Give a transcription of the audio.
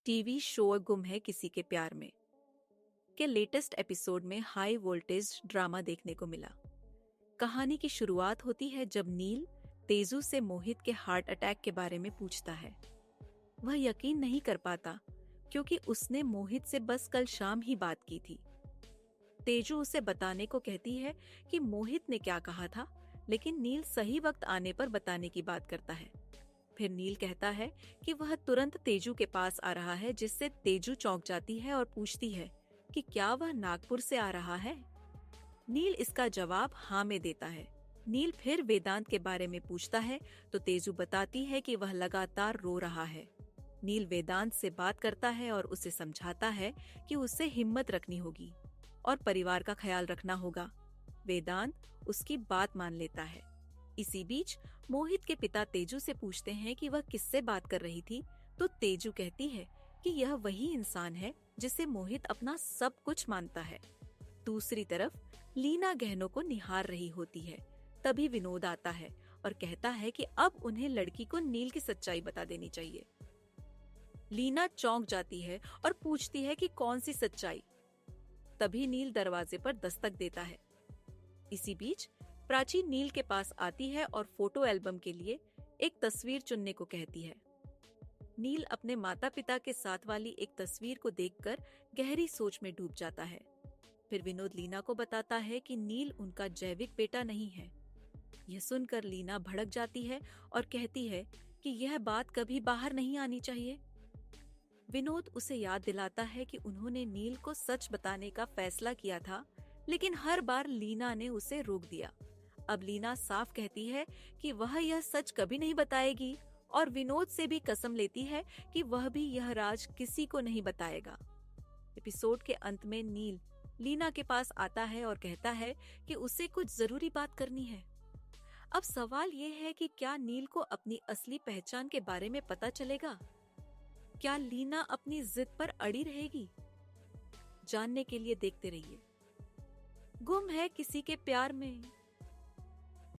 TV show गुम है किसी के प्यार में के लेटेस्ट एपिसोड में हाई वोल्टेज ड्रामा देखने को मिला। कहानी की शुरुआत होती है जब नील तेजू से मोहित के हार्ट अटैक के बारे में पूछता है। वह यकीन नहीं कर पाता क्योंकि उसने मोहित से बस कल शाम ही बात की थी। तेजू उसे बताने को कहती है कि मोहित ने क्या कहा था, लेकिन नील सही वक्त आने पर बताने की बात करता है। फिर नील कहता है कि वह तुरंत तेजू के पास आ रहा है, जिससे तेजू चौंक जाती है और पूछती है कि क्या वह नागपुर से आ रहा है। नील इसका जवाब हाँ में देता है। नील फिर वेदांत के बारे में पूछता है तो तेजू बताती है कि वह लगातार रो रहा है। नील वेदांत से बात करता है और उसे समझाता है कि उसे हिम्मत रखनी होगी और परिवार का ख्याल रखना होगा। वेदांत उसकी बात मान लेता है। इसी बीच मोहित के पिता तेजू से पूछते हैं कि वह किससे बात कर रही थी, तो तेजू कहती है कि यह वही इंसान है जिसे मोहित अपना सब कुछ मानता है। दूसरी तरफ लीना गहनों को निहार रही होती है। तभी विनोद आता है और कहता है कि अब उन्हें लड़की को नील की सच्चाई बता देनी चाहिए। लीना चौंक जाती है और पूछती है कि कौन सी सच्चाई। तभी नील दरवाजे पर दस्तक देता है। इसी बीच प्राची नील के पास आती है और फोटो एल्बम के लिए एक तस्वीर चुनने को कहती है। नील अपने माता पिता के साथ वाली एक तस्वीर को देखकर गहरी सोच में डूब जाता है। फिर विनोद लीना को बताता है कि नील उनका जैविक बेटा नहीं है। यह सुनकर लीना भड़क जाती है और कहती है कि यह बात कभी बाहर नहीं आनी चाहिए। विनोद उसे याद दिलाता है कि उन्होंने नील को सच बताने का फैसला किया था, लेकिन हर बार लीना ने उसे रोक दिया। अब लीना साफ कहती है कि वह यह सच कभी नहीं बताएगी और विनोद से भी कसम लेती है कि वह भी यह राज किसी को नहीं बताएगा। एपिसोड के अंत में नील लीना के पास आता है और कहता है कि उसे कुछ जरूरी बात करनी है। अब सवाल यह है कि क्या नील को अपनी असली पहचान के बारे में पता चलेगा? क्या लीना अपनी जिद पर अड़ी रहेगी? जानने के लिए देखते रहिए गुम है किसी के प्यार में।